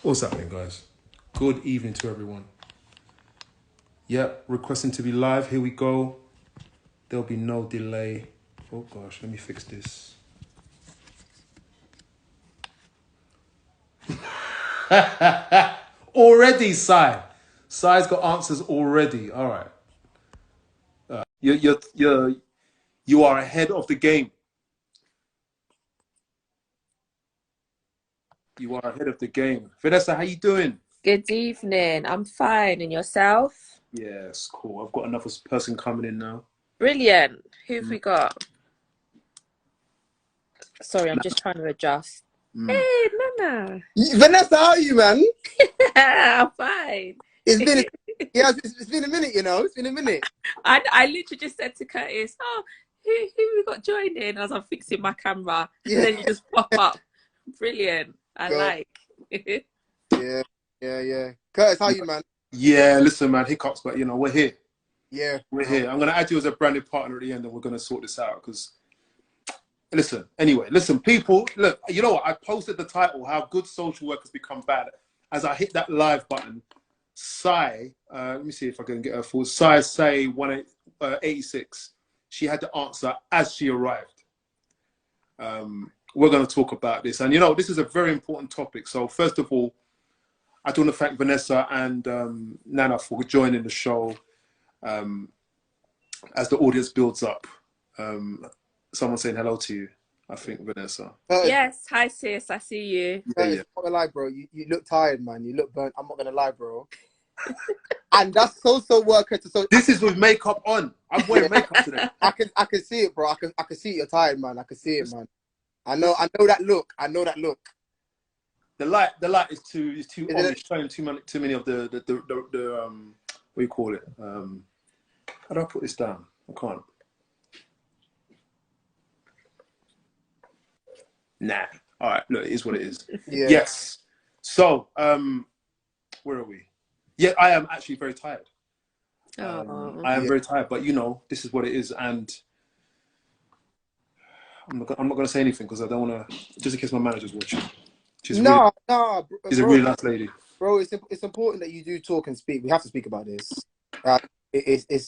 What's happening, guys? Good evening to everyone. Yep, requesting to be live. Here we go. There'll be no delay. Oh gosh, let me fix this. Already, Sai. Sai's got answers already. All right. You are ahead of the game. You are ahead of the game. Vanessa, how you doing? Good evening. I'm fine. And yourself? Yes, cool. I've got another person coming in now. Brilliant. Who've Mm. we got? Sorry, I'm just trying to adjust. Mm. Hey, Nana. Vanessa, how are you, man? I'm fine. It's been, yeah, it's been a minute, you know. It's been a minute. I literally just said to Curtis, oh, who we got joining as I'm fixing my camera. And Yeah, then you just pop up. Brilliant. I God. like. Yeah. Curtis, how are you, man? Yeah, listen, man, hiccups, but we're here. Yeah, We're here. I'm going to add you as a branded partner at the end, and we're going to sort this out. Because listen, people. Look, you know what? I posted the title, "How Good Social Workers Become Bad." As I hit that live button, Sai, let me see if I can get her full. Sai say 186. She had the answer as she arrived. We're going to talk about this, and this is a very important topic. So first of all, I do want to thank Vanessa and Nana for joining the show. As the audience builds up, someone saying hello to you. I think Vanessa. Curtis, Yes. Hi, sis. I see you. Yeah, Curtis, yeah. I'm not gonna lie, bro. You look tired, man. You look burnt. I'm not gonna lie, bro. And that's social worker to so. This is with makeup on. I'm wearing makeup today. I can see it, bro. I can see it. You're tired, man. I can see it, man. I know that look. I know that look. The light is too Is on. it? It's showing too many of the what do you call it? How do I put this down? I can't. Nah. All right. Look, it is what it is. Yeah. Yes. So, where are we? Yeah, I am actually very tired. Oh. I am Yeah. very tired, but this is what it is, and I'm not going to say anything because I don't want to. Just in case my manager's watching. She's No, a bro. really nice lady. Bro, it's important that you do talk and speak. We have to speak about this.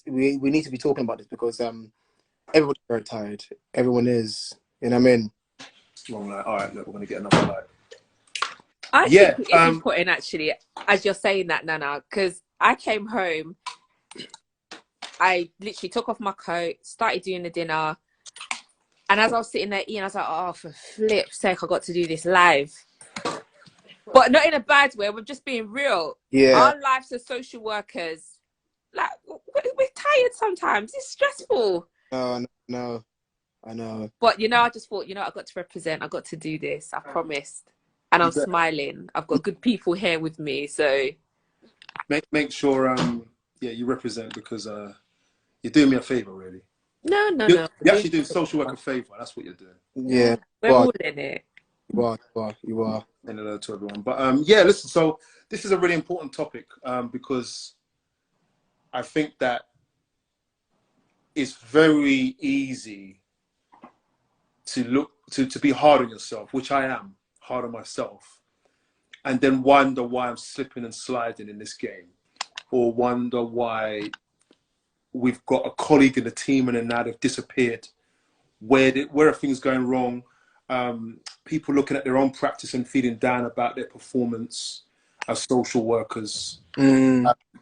We need to be talking about this because everyone's very tired. Everyone is. You know what I mean? Wrong light. All right, look, we're going to get another light. I Yeah. think it is important, actually, as you're saying that, Nana, because I came home, I literally took off my coat, started doing the dinner, and as I was sitting there eating, I was like, oh, for flip's sake, I got to do this live. But not in a bad way, we're just being real. Yeah. Our lives as social workers, like, we're tired sometimes. It's stressful. No. I know. But, I just thought, I got to represent. I got to do this. I promised. And I'm smiling. I've got good people here with me, so... Make sure you represent because you're doing me a favor, really. No. You're actually doing social work a favor. That's what you're doing. Yeah. We're all in it. You are. And hello to everyone. But yeah, listen. So this is a really important topic because I think that it's very easy to be hard on yourself, which I am hard on myself, and then wonder why I'm slipping and sliding in this game, or wonder why we've got a colleague in the team and then now they've disappeared. Where are things going wrong? People looking at their own practice and feeling down about their performance as social workers.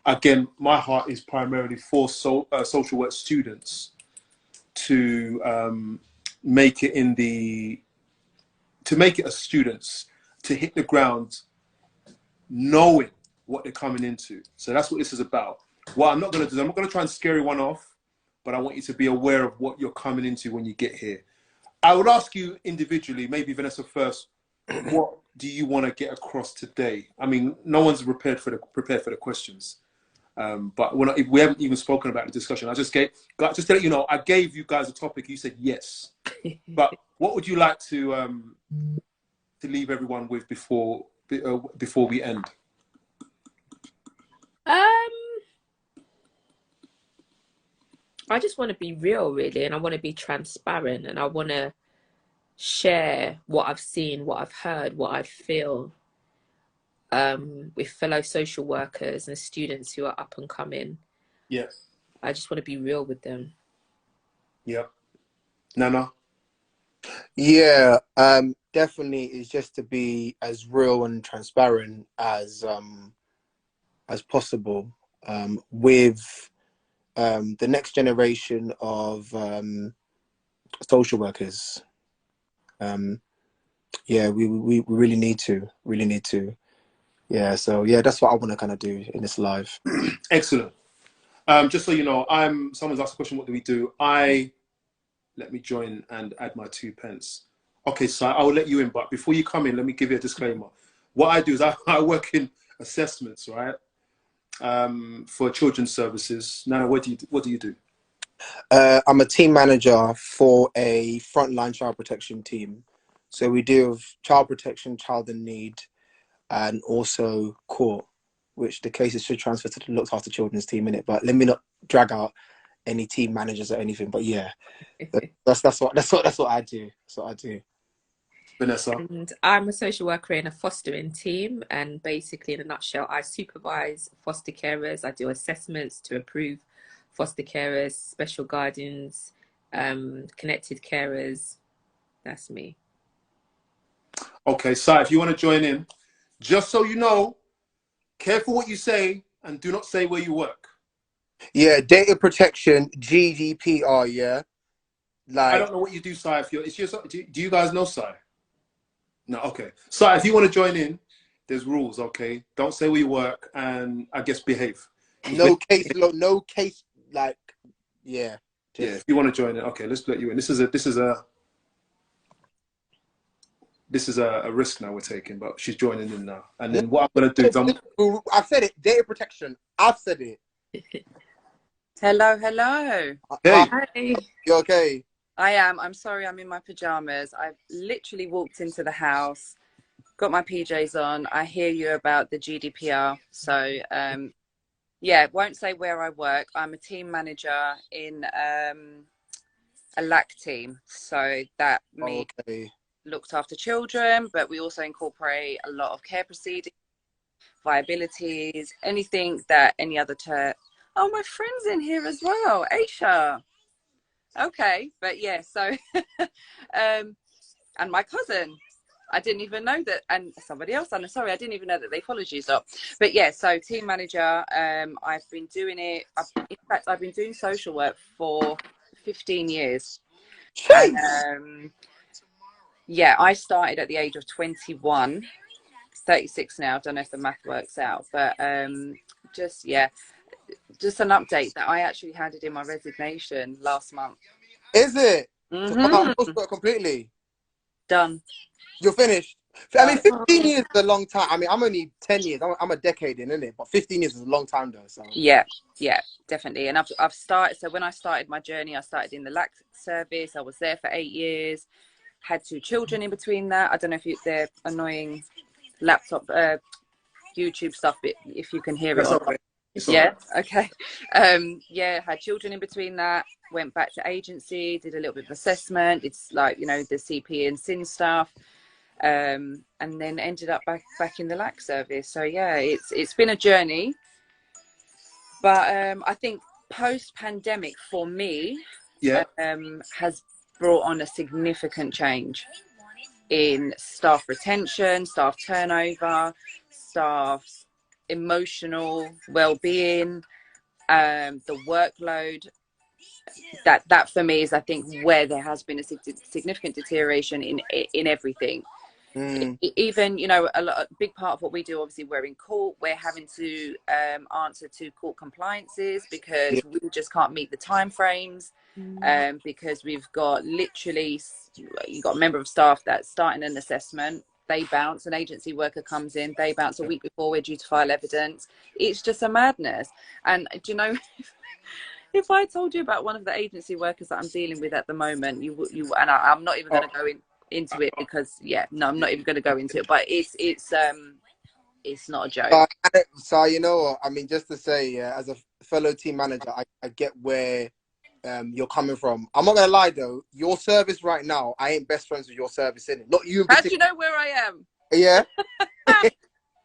Again, my heart is primarily for social work students to make it as students, to hit the ground knowing what they're coming into. So that's what this is about. What I'm not going to do, I'm not going to try and scare everyone off, but I want you to be aware of what you're coming into when you get here. I would ask you individually, maybe Vanessa first, what do you want to get across today? I mean, no one's prepared for the questions, but we haven't even spoken about the discussion. Just to let you know, I gave you guys a topic. You said yes, but what would you like to leave everyone with before we end? I just want to be real, really, and I want to be transparent, and I want to share what I've seen, what I've heard, what I feel. with fellow social workers and students who are up and coming. Yeah. I just want to be real with them. Yeah. Nana? Yeah, definitely is just to be as real and transparent as possible with the next generation of social workers. Yeah, we really need to, Yeah, so yeah, that's what I want to kind of do in this live. Excellent. Just so you know, someone's asked a question, what do we do? Let me join and add my 2 pence. Okay, so I will let you in, but before you come in, let me give you a disclaimer. What I do is I work in assessments, right? For children's services. Nana, what do you do? I'm a team manager for a frontline child protection team. So we deal with child protection, child in need, and also court, which the cases should transfer to the looked after children's team in it. But let me not drag out any team managers or anything. But yeah, that's what I do. That's what I do. Vanessa? And I'm a social worker in a fostering team, and basically, in a nutshell, I supervise foster carers. I do assessments to approve foster carers, special guardians, connected carers. That's me. Okay, Si, if you want to join in, just so you know, careful what you say and do not say where you work. Yeah, data protection, GDPR. Yeah, I like don't know what you do, Si. Do you guys know Si? No, okay. Si, if you want to join in, there's rules, okay? Don't say where you work and I guess behave. no case, no case, like yeah, Yeah, just if you want to join in, okay, let's let you in. This is a risk now we're taking, but she's joining in now. And no. then what I'm gonna do is I've said it. Data protection. I've said it. Hello, hello. Hey. Hi. You okay? I am. I'm sorry, I'm in my pajamas. I've literally walked into the house, got my PJs on. I hear you about the GDPR. So, yeah, won't say where I work. I'm a team manager in a LAC team. So that means Okay. looked after children, but we also incorporate a lot of care proceedings, viabilities, anything that any other Oh, my friend's in here as well, Aisha. Okay, but yeah, so and my cousin, I didn't even know that, and somebody else, I'm sorry, I didn't even know that they followed you. So but yeah, so team manager, I've been doing it, in fact I've been doing social work for 15 years. And yeah, I started at the age of 21, 36 now. I don't know if the math works out, but just yeah, just an update that I actually handed in my resignation last month. Is it? So come out Mm-hmm. post completely. Done. You're finished. I mean, Done. 15 years is a long time. I mean, I'm only 10 years. I'm a decade in, isn't it? But 15 years is a long time, though. So Yeah, definitely. And I've started. So when I started my journey, I started in the LAC service. I was there for 8 years. Had 2 children in between that. I don't know if they're annoying laptop, YouTube stuff. If you can hear it. That's okay. It's Yeah. right. Okay. Yeah. Had children in between that. Went back to agency. Did a little bit of assessment. It's like, you know, the CP and SIN stuff. And then ended up back in the LAC service. So yeah, it's been a journey. But I think post-pandemic for me Yeah. has brought on a significant change in staff retention, staff turnover, staff emotional well-being, the workload. That for me is, I think, where there has been a significant deterioration in everything. Even, you know, a big part of what we do, obviously we're in court, we're having to answer to court compliances because we just can't meet the time frames, because we've got literally, you've got a member of staff that's starting an assessment, they bounce, an agency worker comes in, they bounce a week before we're due to file evidence. It's just a madness. And do you know, if I told you about one of the agency workers that I'm dealing with at the moment, I'm not even going to go into it because I'm not even going to go into it, but it's not a joke. So you know what I mean, just to say, as a fellow team manager, I get where you're coming from. I'm not gonna lie though, your service right now, I ain't best friends with your service, in it, not you in How do you particular. know where I am? Yeah.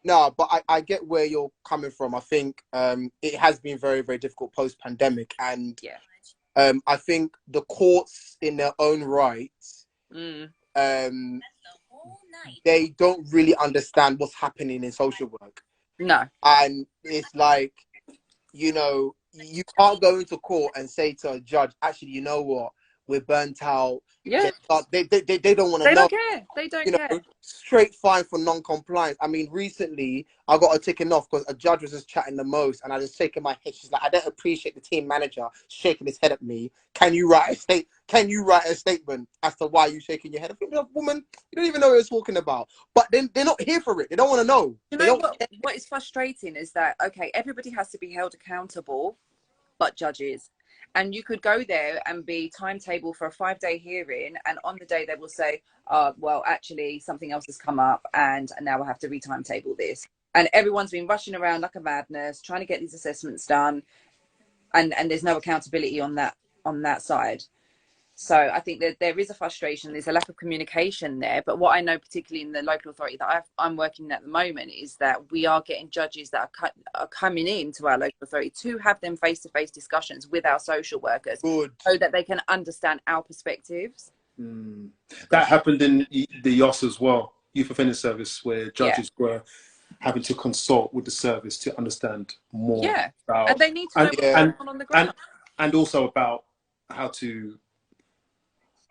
No, but I get where you're coming from. I think it has been very, very difficult post-pandemic. And Yeah. I think the courts in their own right, Mm. they don't really understand what's happening in social work. No. And it's like, you know, you can't go into court and say to a judge, actually, you know what, we're burnt out. Yeah. They don't want to They know. don't care. They don't You care. know, straight fine for non-compliance. I mean, recently I got a ticking off because a judge was just chatting the most, and I was shaking my head. She's like, "I don't appreciate the team manager shaking his head at me. Can you write a statement as to why you shaking your head?" I think, woman, you don't even know what you're talking about. But then they're not here for it. They don't want to know. You They know don't. what is frustrating is that, okay, everybody has to be held accountable, but judges. And you could go there and be timetable for a 5-day hearing, and on the day they will say, well, actually something else has come up and now I have to re-timetable this. And everyone's been rushing around like a madness trying to get these assessments done, and there's no accountability on that side. So I think that there is a frustration, there's a lack of communication there. But what I know, particularly in the local authority that I'm working in at the moment, is that we are getting judges that are coming into our local authority to have them face-to-face discussions with our social workers. Good. So that they can understand our perspectives. That happened in the YOS as well, Youth Offender Service, where judges were having to consult with the service to understand more about, and they need to know what's going on the ground. And also about how to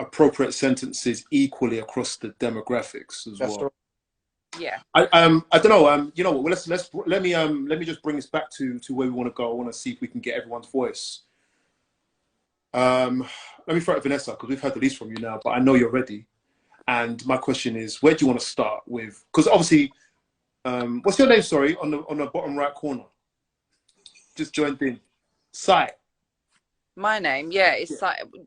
appropriate sentences equally across the demographics as well. Right. Yeah. I don't know. You know what? Let me just bring us back to where we want to go. I want to see if we can get everyone's voice. Let me throw it to Vanessa, because we've heard the least from you now, but I know you're ready. And my question is, where do you want to start with? Because obviously, what's your name? Sorry, on the bottom right corner. Just joined in. Sai. My name, it's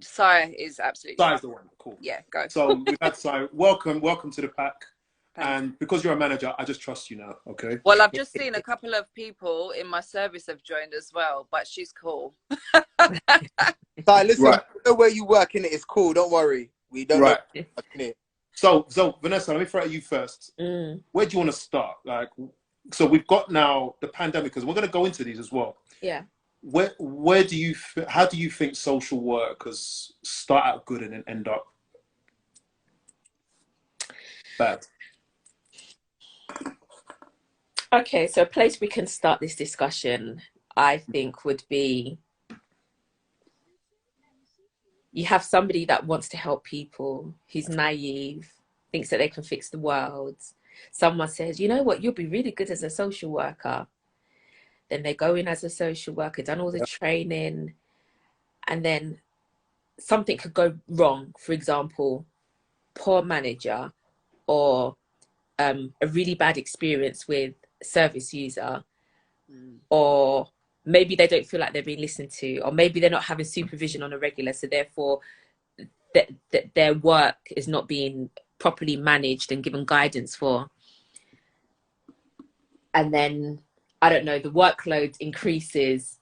Sai is absolutely. Sai's the one. Cool. Yeah, go. So we've had Sai. Welcome to the pack. Thanks. And because you're a manager, I just trust you now. Okay. Well, I've just seen a couple of people in my service have joined as well, but she's cool. Sai, listen, Right. we know where you work in it. It's cool. Don't worry. We don't know where you work in it. So Vanessa, let me throw at you first. Where do you want to start? Like, so we've got now the pandemic, because we're going to go into these as well. Yeah. Where do you, how do you think social workers start out good and then end up bad? Okay, so a place we can start this discussion, I think, would be you have somebody that wants to help people, who's naive, thinks that they can fix the world. Someone says, you know what, you'll be really good as a social worker. Then they go in as a social worker, done all the training, and then something could go wrong. For example, poor manager, or a really bad experience with service user, or maybe they don't feel like they're being listened to, or maybe they're not having supervision on a regular, so therefore their work is not being properly managed and given guidance for. And then, I don't know, the workload increases,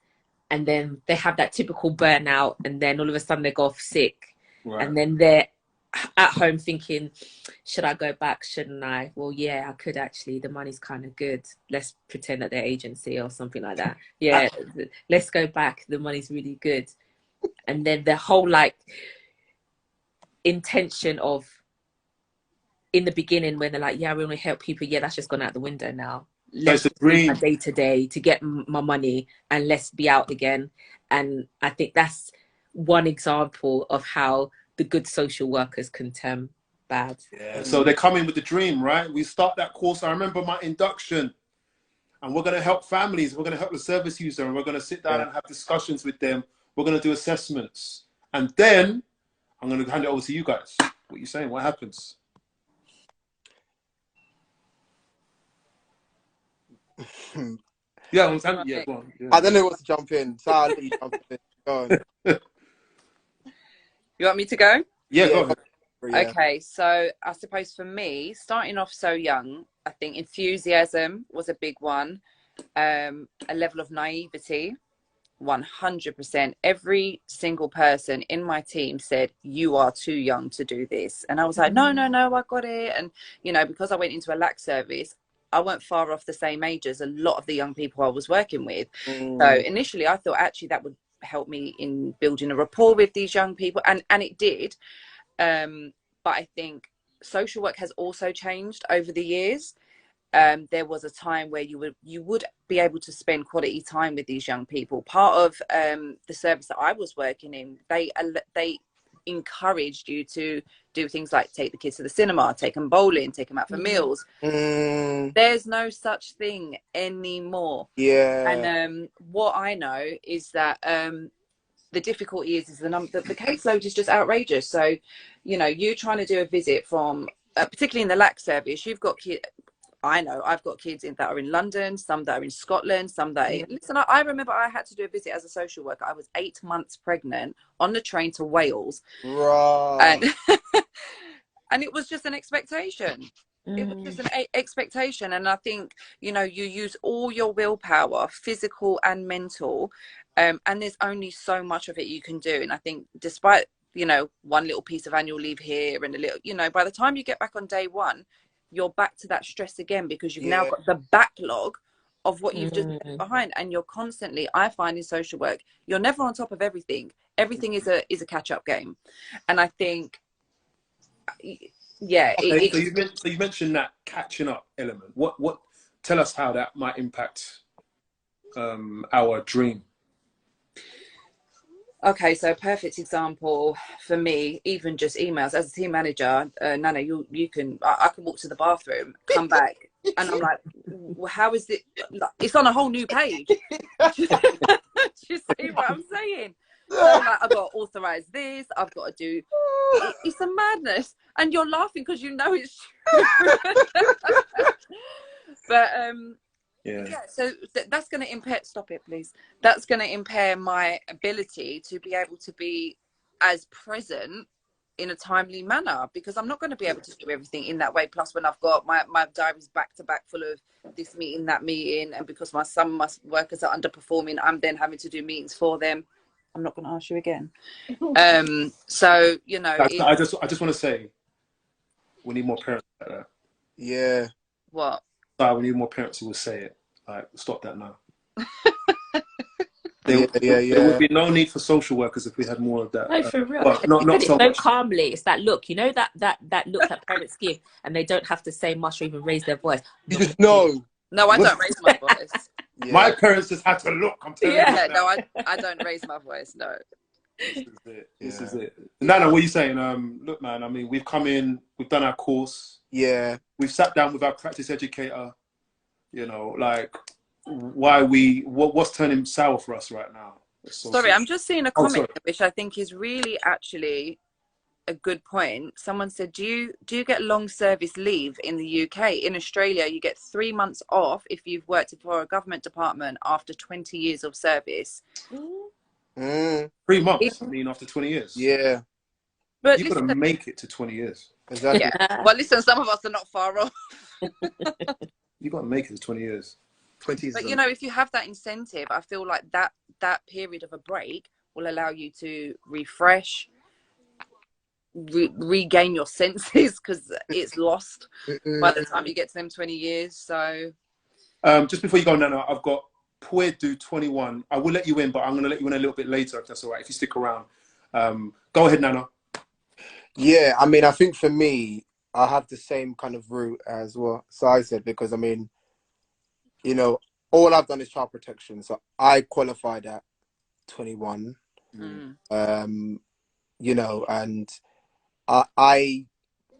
and then they have that typical burnout, and then all of a sudden they go off sick. Right. And then they're at home thinking, should I go back? Shouldn't I? Well, yeah, I could actually. The money's kind of good. Let's pretend that they're agency or something like that. Yeah, let's go back. The money's really good. And then the whole like intention of in the beginning when they're like, yeah, we want to help people. Yeah, that's just gone out the window now. Let's do my day to day to get my money, and let's be out again. And I think that's one example of how the good social workers can turn bad. Yeah. So they come in with the dream, right? We start that course. I remember my induction, and we're going to help families. We're going to help the service user, and we're going to sit down and have discussions with them. We're going to do assessments, and then I'm going to hand it over to you guys. What are you saying? What happens? Yeah, go on. Yeah. I don't know what to jump in, so I'll let you jump in. Go on. You want me to go? Yeah, go ahead. Yeah. Okay, so I suppose for me, starting off so young, I think enthusiasm was a big one. A level of naivety, 100%. Every single person in my team said, you are too young to do this. And I was like, no, I got it. And, you know, because I went into a lack service, far off the same age as a lot of the young people I was working with. So Mm. initially I thought actually that would help me in building a rapport with these young people, and it did. But I think social work has also changed over the years. There was a time where you would be able to spend quality time with these young people. Part of the service that I was working in, they encouraged you to do things like take the kids to the cinema, take them bowling, take them out for meals. Mm. There's no such thing anymore. Yeah. And what I know is that the difficulty is the caseload is just outrageous. So, you know, you're trying to do a visit from, particularly in the LAC service, you've got kids. I know I've got kids that are in London, some that are in Scotland, some that are listen, I remember I had to do a visit as a social worker. I was 8 months pregnant on the train to Wales. Right. And it was just an expectation. It was just an expectation. And I think, you know, you use all your willpower, physical and mental, and there's only so much of it you can do. And I think despite, you know, one little piece of annual leave here and a little, you know, by the time you get back on day one, you're back to that stress again, because you've now got the backlog of what you've just left behind. And you're constantly, I find in social work, you're never on top of everything. Everything is a catch-up game. And I think, yeah. Okay, so you mentioned that catching up element. What? Tell us how that might impact our dream. Okay, so a perfect example for me, even just emails as a team manager, Nana, you can, I can walk to the bathroom, come back, and I'm like, well, how is it? It's on a whole new page. Do you see what I'm saying? So like, I've got to authorize this. I've got to do. It's a madness, and you're laughing because you know it's true. But yeah, so that's going to impair, stop it please, that's going to impair my ability to be able to be as present in a timely manner, because I'm not going to be able to do everything in that way. Plus when I've got my diaries back to back full of this meeting, that meeting, and because my workers are underperforming, I'm then having to do meetings for them. I'm not going to ask you again. So, you know, I just want to say, we need more parents like that. Yeah. What? We need more parents who will say it. Like, stop that now. There would be no need for social workers if we had more of that. No, for real. Well, not so much. Calmly. It's that look, you know, that look that parents give, and they don't have to say much or even raise their voice. You just know. No, I don't raise my voice. Yeah. My parents just had to look. I'm telling you. Yeah, no, I don't raise my voice. No. This is it. Nana, what are you saying? Look, man. I mean, we've come in. We've done our course. Yeah. We've sat down with our practice educator. You know, like, what's turning sour for us right now? Sorry, I'm just seeing a comment which I think is really actually a good point. Someone said, do you get long service leave in the UK? In Australia, you get 3 months off if you've worked for a government department after 20 years of service. 3 months? I mean, after 20 years? Yeah. But you've got to make it to 20 years. Exactly. Yeah. Well, listen, some of us are not far off. You've got to make it to 20 years. 20 But, you know, if you have that incentive, I feel like that period of a break will allow you to refresh, regain your senses, because it's lost by the time you get to them 20 years. So just before you go, Nana, I've got Puedu 21. I will let you in, but I'm going to let you in a little bit later, if that's all right, if you stick around. Go ahead, Nana. Yeah, I mean, I think for me, I have the same kind of route as what Sai said, because I mean, you know, all I've done is child protection. So I qualified at 21. You know, and I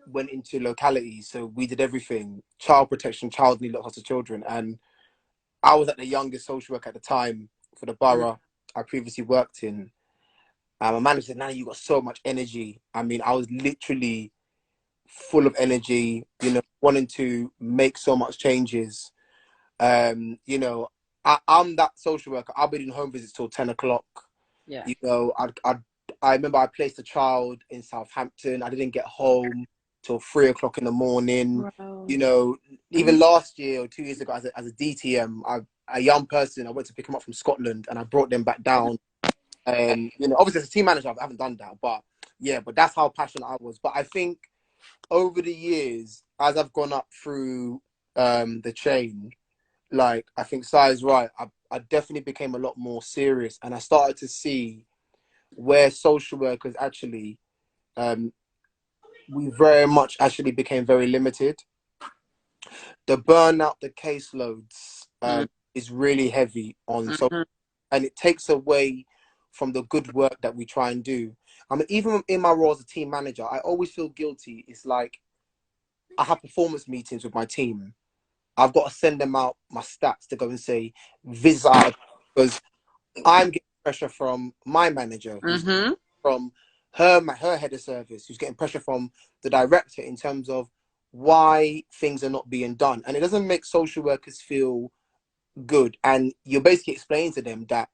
went into localities, so we did everything: child protection, child need, looked after children, and I was at the youngest social work at the time for the borough I previously worked in. My manager said, "Nana, you got so much energy." I mean, I was literally full of energy, you know, wanting to make so much changes. You know, I'm that social worker. I'll be doing home visits till 10 o'clock. Yeah. You know, I remember I placed a child in Southampton. I didn't get home till 3 o'clock in the morning. Wow. You know, even last year or 2 years ago, as a DTM, a young person, I went to pick him up from Scotland and I brought them back down. And, you know, obviously as a team manager, I haven't done that, but yeah, but that's how passionate I was. But I think over the years, as I've gone up through the chain, like I think Sai is right. I definitely became a lot more serious, and I started to see where social workers actually, we very much actually became very limited. The burnout, the caseloads, Mm. is really heavy on social, Mhm. and it takes away from the good work that we try and do. I mean, even in my role as a team manager, I always feel guilty. It's like I have performance meetings with my team. I've got to send them out my stats to go and say, visit out, because I'm getting pressure from my manager, who's Mhm. from her head of service, who's getting pressure from the director in terms of why things are not being done. And it doesn't make social workers feel good. And you're basically explaining to them that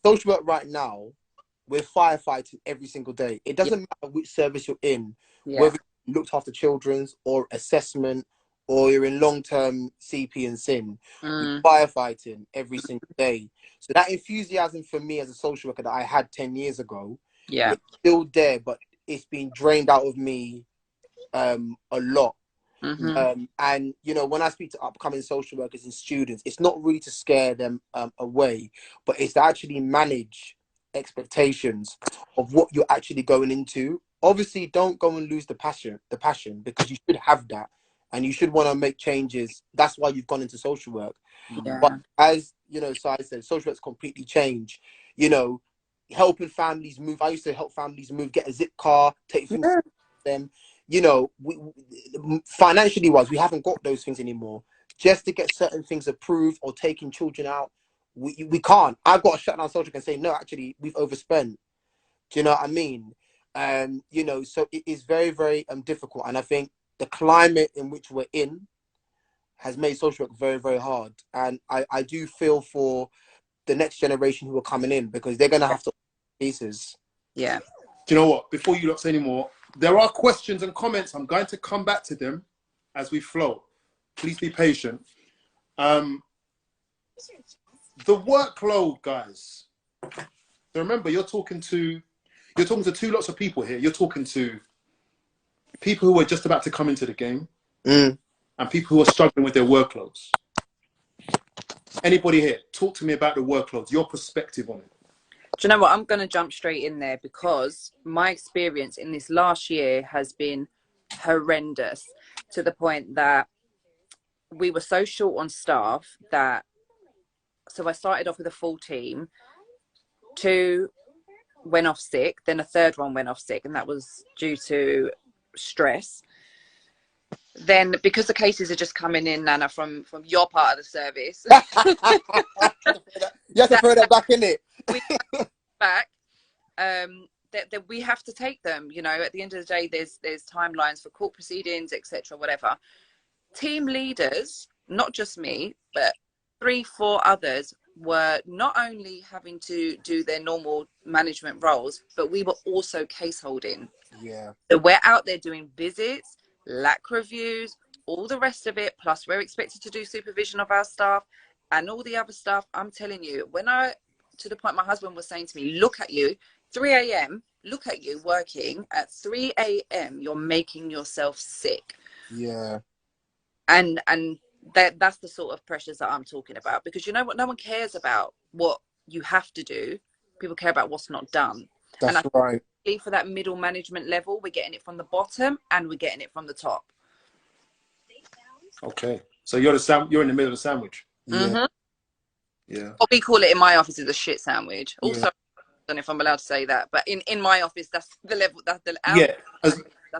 social work right now, we're firefighting every single day. It Yeah. doesn't matter which service you're in, Yeah. whether you looked after children's or assessment or you're in long-term CP and SIN, you're Mm. firefighting every single day. So that enthusiasm for me as a social worker that I had 10 years ago, Yeah. it's still there, but it's been drained out of me a lot. Mhm. And you know, when I speak to upcoming social workers and students, it's not really to scare them away, but it's to actually manage expectations of what you're actually going into. Obviously, don't go and lose the passion, because you should have that, and you should want to make changes. That's why you've gone into social work. But Yeah. as you know, so I said, social work's completely changed. You know, helping families move. I used to help families move, get a zip car, take things to Yeah. them. You know, financially wise, we haven't got those things anymore. Just to get certain things approved or taking children out, we can't. I've got to shut down social and say, no, actually, we've overspent. Do you know what I mean? You know, so it is very, very difficult. And I think the climate in which we're in has made social work very, very hard. And I do feel for the next generation who are coming in, because they're going to have to pieces. Yeah. Do you know what? Before you lot say any more, there are questions and comments. I'm going to come back to them as we flow. Please be patient. The workload, guys. So remember, you're talking to two lots of people here. You're talking to people who are just about to come into the game Mm. and people who are struggling with their workloads. Anybody here, talk to me about the workloads, your perspective on it. Do you know what? I'm going to jump straight in there because my experience in this last year has been horrendous, to the point that we were so short on staff that, so I started off with a full team. Two went off sick, then a third one went off sick, and that was due to stress. Then, because the cases are just coming in, Nana, from your part of the service, You have to throw that back in it. we back. That we have to take them. You know, at the end of the day, there's timelines for court proceedings, etc., whatever. Team leaders, not just me, but 3-4 others, were not only having to do their normal management roles, but we were also case holding. Yeah. So we're out there doing visits, lack reviews, all the rest of it. Plus, we're expected to do supervision of our staff and all the other stuff. I'm telling you, to the point my husband was saying to me, look at you, 3 a.m., look at you working at 3 a.m., you're making yourself sick. Yeah. And that's the sort of pressures that I'm talking about, because you know what, no one cares about what you have to do, people care about what's not done. And That's I right. think for that middle management level, we're getting it from the bottom and we're getting it from the top. Okay, so you're in the middle of the sandwich. Yeah. Yeah. What we call it in my office is a shit sandwich. Yeah. Also, I don't know if I'm allowed to say that, but in my office, that's the level, that's the Yeah,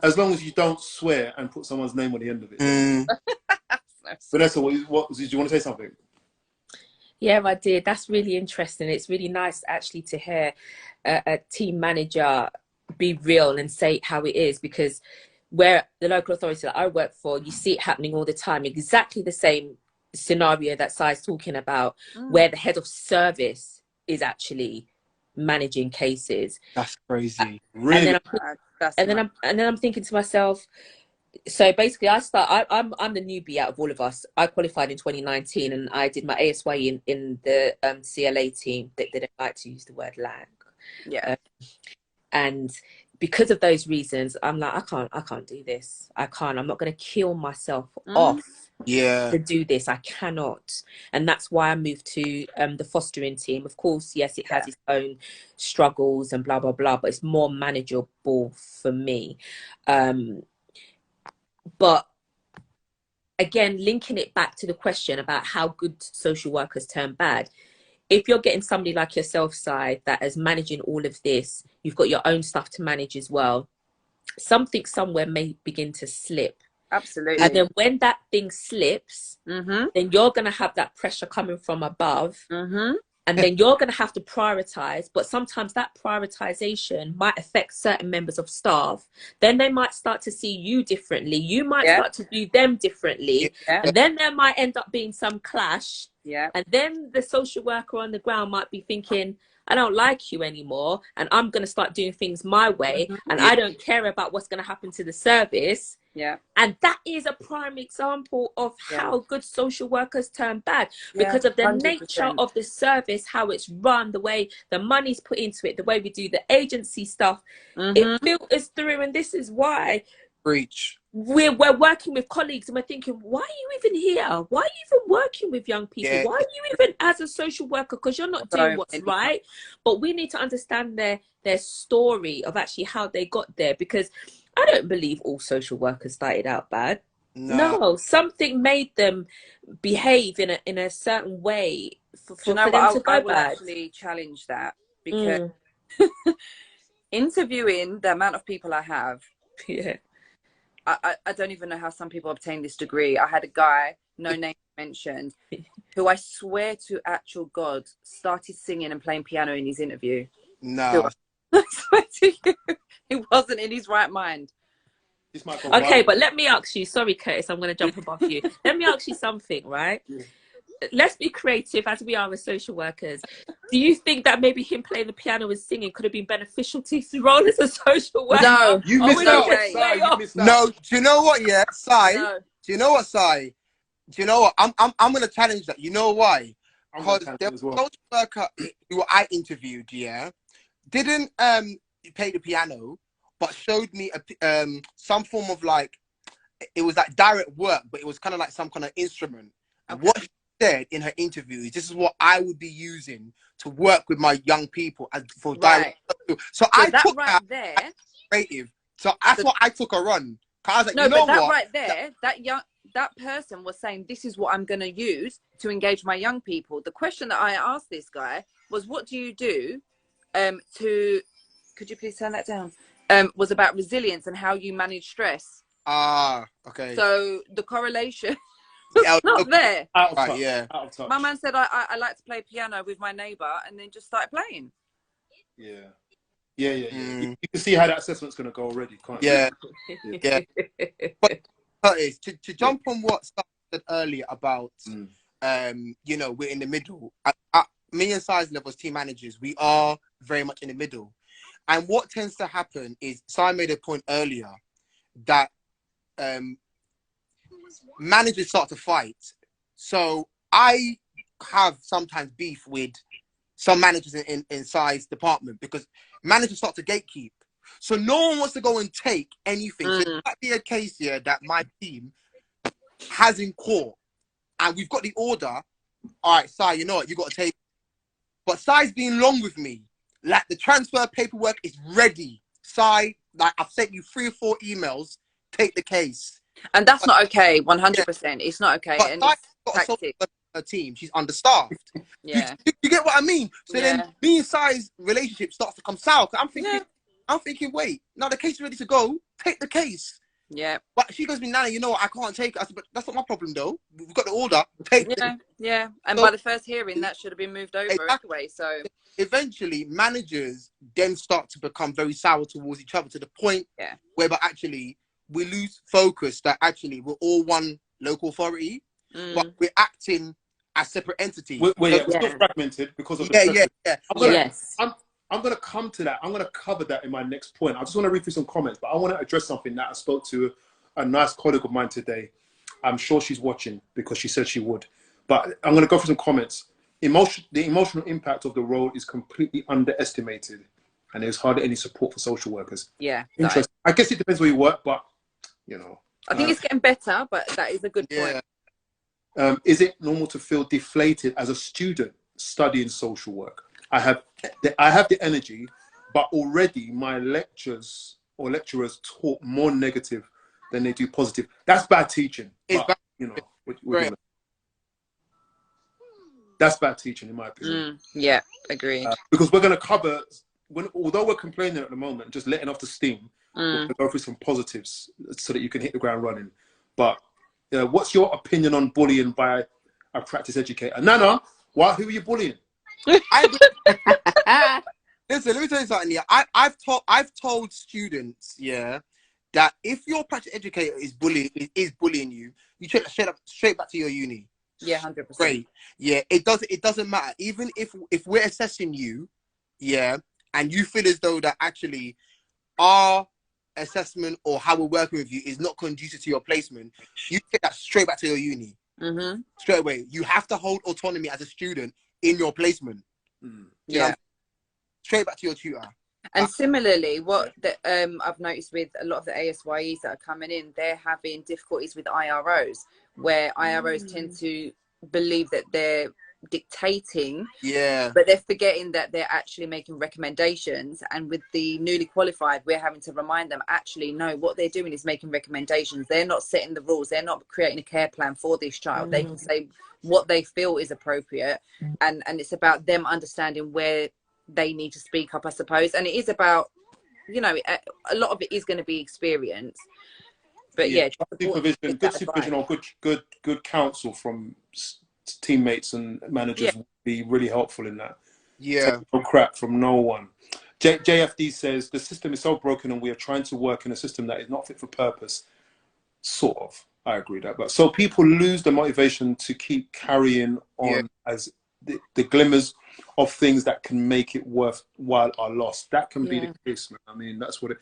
as long as you don't swear and put someone's name on the end of it. Mm. Vanessa, what did you want to say something? Yeah, I did. That's really interesting. It's really nice actually to hear a team manager be real and say how it is, because where the local authority that I work for, you see it happening all the time. Exactly the same scenario that Sai's talking about, where the head of service is actually managing cases. That's crazy. Really? And then I'm thinking to myself, so basically I'm the newbie out of all of us. I qualified in 2019 and I did my ASY in the CLA team. They didn't like to use the word lang. Yeah. And because of those reasons, I'm like, I can't do this. I'm not going to kill myself off Yeah. to do this. I cannot. And that's why I moved to the fostering team. Of course, yes, it has its own struggles and blah blah blah, but it's more manageable for me. But again, linking it back to the question about how good social workers turn bad, if you're getting somebody like yourself, Sai, that is managing all of this, you've got your own stuff to manage as well, something somewhere may begin to slip. Absolutely. And then when that thing slips, then you're going to have that pressure coming from above. And then you're going to have to prioritize. But sometimes that prioritization might affect certain members of staff. Then they might start to see you differently. You might start to do them differently. And then there might end up being some clash. And then the social worker on the ground might be thinking, I don't like you anymore, and I'm going to start doing things my way, and I don't care about what's going to happen to the service. And that is a prime example of how good social workers turn bad, because of the 100%. nature of the service, how it's run, the way the money's put into it, the way we do the agency stuff. It filters through, and this is why we're working with colleagues and we're thinking, why are you even here? Why are you even working with young people? Why are you even as a social worker? Because you're not doing what's right. But we need to understand their story of actually how they got there, because I don't believe all social workers started out bad. No, something made them behave in a certain way for them to go I will bad. actually challenge that, because interviewing the amount of people I have, I don't even know how some people obtain this degree. I had a guy, no name mentioned, who I swear to actual God started singing and playing piano in his interview. No. I swear to you, he wasn't in his right mind. Okay, but let me ask you, sorry Curtis, I'm going to jump above you. Let me ask you something, right? Let's be creative as we are as social workers. Do you think that maybe him playing the piano and singing could have been beneficial to his role as a social worker? No, you missed out. No, do you know what? Yeah, Sai. No. Do you know what, Sai? Do you know what? I'm gonna challenge that. You know why? Because there was a social worker who I interviewed, didn't play the piano, but showed me some form of, like, it was like direct work, but it was kind of like some kind of instrument. And what she said in her interview is, this is what I would be using to work with my young people as for direct work. So I that took right that there creative. So that's what I took a run. I was like, no, you know but that what? right there, that person was saying, this is what I'm going to use to engage my young people. The question that I asked this guy was, what do you do could you please turn that down? Was about resilience and how you manage stress. Okay. So the correlation was not there. Out of touch. My man said, I like to play piano with my neighbour, and then just started playing. You can see how that assessment's going to go already, can't you? But Curtis, to jump on what Star said earlier about, you know, we're in the middle. Me and Size Levels team managers, we are very much in the middle. And what tends to happen is, Si made a point earlier that managers start to fight. So I have sometimes beef with some managers in Si's department, because managers start to gatekeep. So no one wants to go and take anything. So it might be a case here that my team has in court, and we've got the order. All right, Si, you know what? You got to take. But Si's been long with me. Like, the transfer paperwork is ready. Si, like, I've sent you 3 or 4 emails. Take the case. And that's not okay. 100%. It's not okay. But And Si's it's got a team. She's understaffed. You get what I mean? So then me and Si's relationship starts to come south. I'm thinking, wait, now the case is ready to go. Take the case. But she goes to me, Nana, you know what? I can't take it. I said, but that's not my problem, though. We've got the order. Take it. And so, by the first hearing, that should have been moved over anyway. So eventually, managers then start to become very sour towards each other, to the point where, but actually, we lose focus that actually we're all one local authority, but we're acting as separate entities. We're still fragmented because of the I'm going to come to that. I'm going to cover that in my next point. I just want to read through some comments, but I want to address something that I spoke to a nice colleague of mine today. I'm sure she's watching because she said she would. But I'm going to go through some comments. The emotional impact of the role is completely underestimated. and there's hardly any support for social workers. Yeah. Interesting. I guess it depends where you work, but you know. I think it's getting better, but that is a good point. Is it normal to feel deflated as a student studying social work? I have the energy, but already my lecturers talk more negative than they do positive. That's bad teaching. But, you know, that's bad teaching in my opinion. Yeah, agreed. Because we're going to cover, although we're complaining at the moment, just letting off the steam, we're going to go through some positives so that you can hit the ground running. But what's your opinion on bullying by a practice educator? Nana, who are you bullying? Listen, let me tell you something. Yeah, I've told students, yeah, that if your practice educator is bullying you, you take that straight back to your uni. Yeah, 100%. Great. Yeah, it doesn't matter. Even if we're assessing you, yeah, and you feel as though that actually our assessment or how we're working with you is not conducive to your placement, you take that straight back to your uni. Straight away. You have to hold autonomy as a student in your placement. Yeah. Straight back to your tutor. And similarly, what I've noticed with a lot of the ASYEs that are coming in, they're having difficulties with IROs, where IROs tend to believe that they're dictating, but they're forgetting that they're actually making recommendations. And with the newly qualified, we're having to remind them, actually, no, what they're doing is making recommendations. They're not setting the rules. They're not creating a care plan for this child. They can say what they feel is appropriate, and it's about them understanding where they need to speak up, I suppose. And it is about, you know, a lot of it is going to be experience, but good supervision or good counsel from teammates and managers would be really helpful in that. Take no crap from no one. JFD says the system is so broken and we are trying to work in a system that is not fit for purpose. Sort of, I agree that, but so people lose the motivation to keep carrying on as the glimmers of things that can make it worthwhile are lost. That can be the case, man. I mean, that's what it.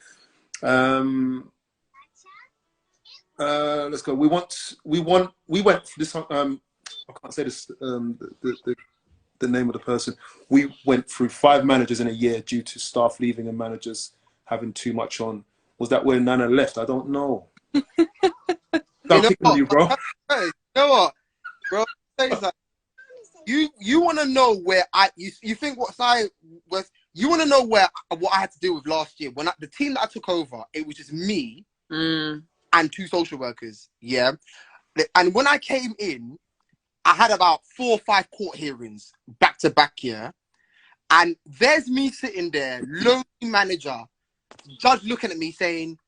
Let's go. We went for this. I can't say this. The name of the person. We went through 5 managers in a year due to staff leaving and managers having too much on. Was that where Nana left? I don't know. You, bro. You know what, bro? You want to know where you think what I was. You want to know what I had to deal with last year when the team that I took over. It was just me and 2 social workers. Yeah, and when I came in, I had about 4 or 5 court hearings back to back. Yeah, and there's me sitting there, lonely manager, judge looking at me saying,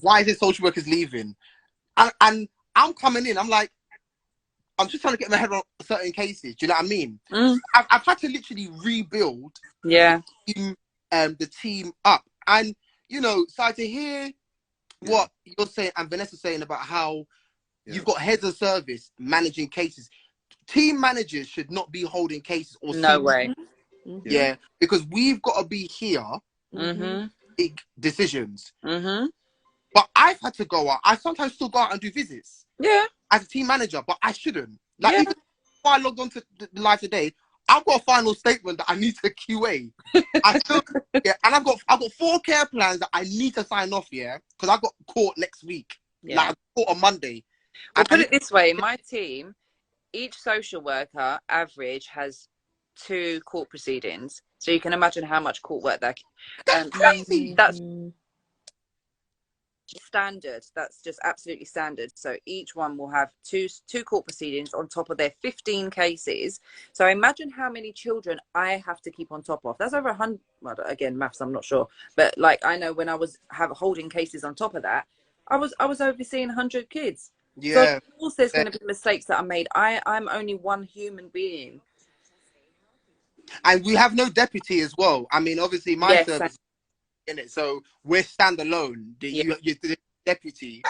"Why is this social workers leaving?" And I'm coming in. I'm like, I'm just trying to get my head around certain cases. Do you know what I mean? I've had to literally rebuild the team up. And, you know, so to hear what you're saying and Vanessa's saying about how you've got heads of service managing cases. Team managers should not be holding cases or no way. Yeah, because we've got to be here, big decisions. But I've had to go out. I sometimes still go out and do visits. Yeah. As a team manager, but I shouldn't. Like, even before I logged on to the live today, I've got a final statement that I need to QA. And I've got 4 care plans that I need to sign off, because I've got court next week. Like, court on Monday. Well, put it this way, in my team, each social worker average has 2 court proceedings. So you can imagine how much court work that's crazy. That's standard. That's just absolutely standard. So each one will have two court proceedings on top of their 15 cases. So imagine how many children I have to keep on top of. That's over 100. Well, again, maths, I'm not sure, but like, I know when I was holding cases on top of that, I was overseeing 100 kids. So of course there's going to be mistakes that are made. I'm only one human being, and we have no deputy as well. I mean, obviously my service in it, so we're standalone. You're the deputy,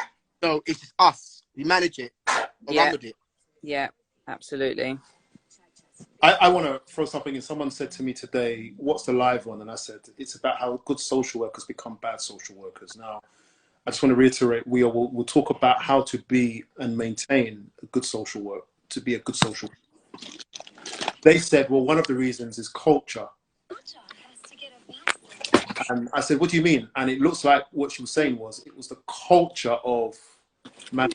so it's just us. We manage it, run with it. Yeah, absolutely. I want to throw something in. Someone said to me today, "What's the live one?" And I said, "It's about how good social workers become bad social workers." Now, I just want to reiterate: we'll talk about how to be and maintain a good social work. To be a good social worker. They said, well, one of the reasons is culture. And I said, what do you mean? And it looks like what she was saying was, it was the culture of management